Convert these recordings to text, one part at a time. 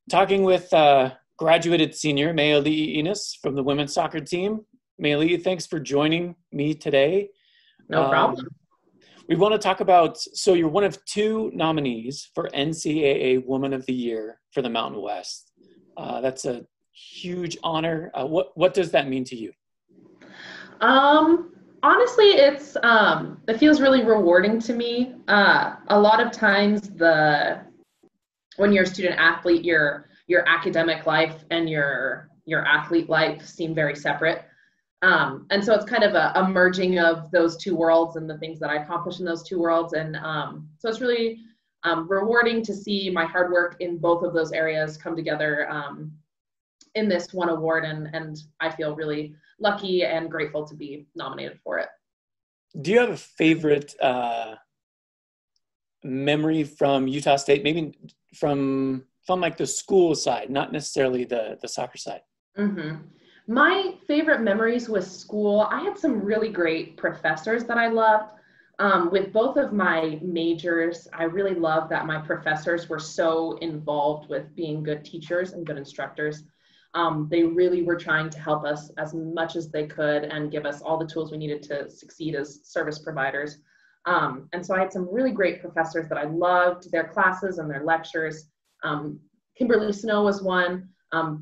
Talking with graduated senior Mealii Enos from the women's soccer team. Mealii, thanks for joining me today. No problem. We want to talk about, so you're one of two nominees for NCAA Woman of the Year for the Mountain West. That's a huge honor. What does that mean to you? Honestly, it feels really rewarding to me. A lot of times when you're a student athlete, your academic life and your athlete life seem very separate. And so it's kind of a merging of those two worlds and the things that I accomplish in those two worlds. And so it's really rewarding to see my hard work in both of those areas come together in this one award. And I feel really lucky and grateful to be nominated for it. Do you have a favorite memory from Utah State, maybe from like the school side, not necessarily the soccer side? Mm-hmm. My favorite memories with school, I had some really great professors that I loved. With both of my majors, I really loved that my professors were so involved with being good teachers and good instructors. They really were trying to help us as much as they could and give us all the tools we needed to succeed as service providers. And so I had some really great professors that I loved their classes and their lectures. Kimberly Snow was one.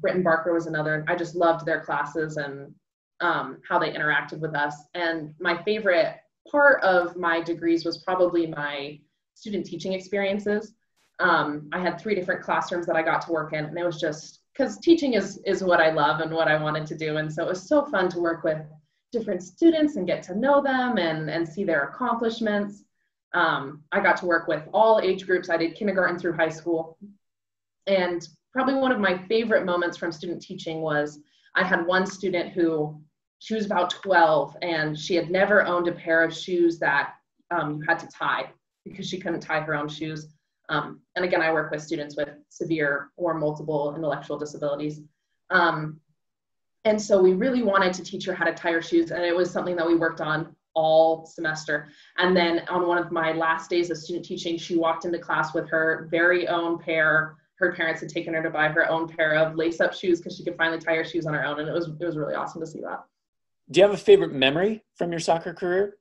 Britton Barker was another. I just loved their classes and how they interacted with us. And my favorite part of my degrees was probably my student teaching experiences. I had 3 different classrooms that I got to work in, and it was just because teaching is what I love and what I wanted to do. And so it was so fun to work with different students and get to know them and see their accomplishments. I got to work with all age groups. I did kindergarten through high school. And probably one of my favorite moments from student teaching was I had one student who, she was about 12 and she had never owned a pair of shoes that you had to tie because she couldn't tie her own shoes. And again, I work with students with severe or multiple intellectual disabilities. And so we really wanted to teach her how to tie her shoes, and it was something that we worked on all semester. And then on one of my last days of student teaching, she walked into class with her very own pair. Her parents had taken her to buy her own pair of lace-up shoes because she could finally tie her shoes on her own, and it was really awesome to see that. Do you have a favorite memory from your soccer career?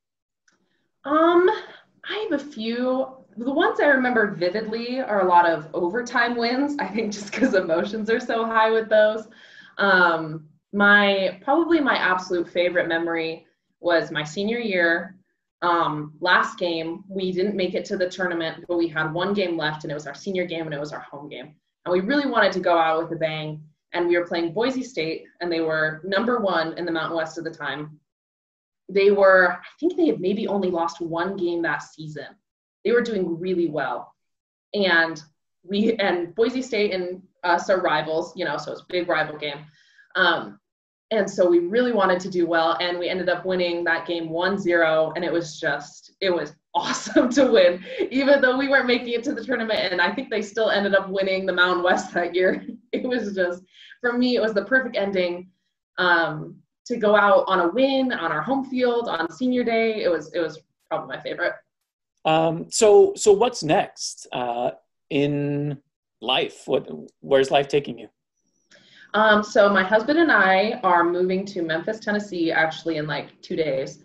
I have a few. The ones I remember vividly are a lot of overtime wins, I think just because emotions are so high with those. Probably my absolute favorite memory was my senior year. Last game, we didn't make it to the tournament, but we had one game left, and it was our senior game, and it was our home game. And we really wanted to go out with a bang, and we were playing Boise State, and they were number 1 in the Mountain West at the time. I think they had maybe only lost 1 game that season. They were doing really well. And Boise State and us are rivals, so it's a big rival game. And so we really wanted to do well, and we ended up winning that game 1-0, and it was awesome to win, even though we weren't making it to the tournament, and I think they still ended up winning the Mountain West that year. It was just, for me, it was the perfect ending to go out on a win on our home field on senior day. It was probably my favorite. So what's next in life? Where's life taking you? So my husband and I are moving to Memphis, Tennessee, actually in like 2 days.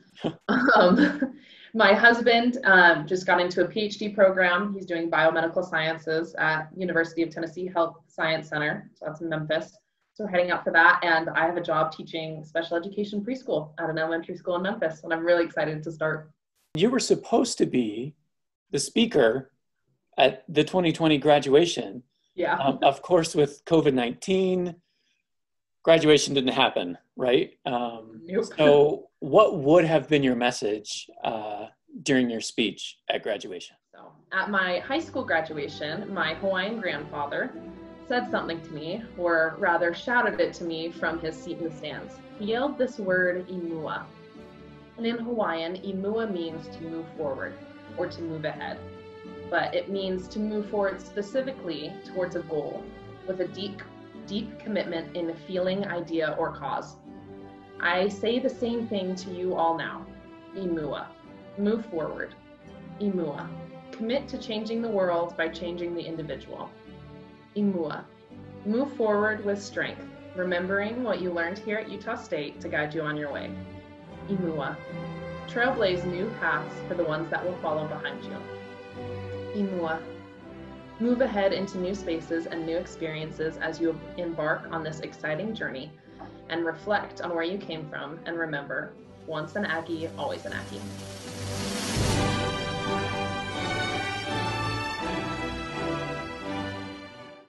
My husband just got into a PhD program. He's doing biomedical sciences at University of Tennessee Health Science Center. So that's in Memphis. So we're heading out for that. And I have a job teaching special education preschool at an elementary school in Memphis. And I'm really excited to start. You were supposed to be the speaker at the 2020 graduation. Yeah. Of course, with COVID-19, graduation didn't happen, right? Nope. So what would have been your message during your speech at graduation? So at my high school graduation, my Hawaiian grandfather said something to me, or rather shouted it to me from his seat in the stands. He yelled this word, imua. And in Hawaiian, imua means to move forward or to move ahead. But it means to move forward specifically towards a goal with a deep commitment in a feeling, idea, or cause. I say the same thing to you all now. Imua. Move forward. Imua. Commit to changing the world by changing the individual. Imua. Move forward with strength, remembering what you learned here at Utah State to guide you on your way. Imua. Trailblaze new paths for the ones that will follow behind you. Imua. Move ahead into new spaces and new experiences as you embark on this exciting journey, and reflect on where you came from, and remember, once an Aggie, always an Aggie.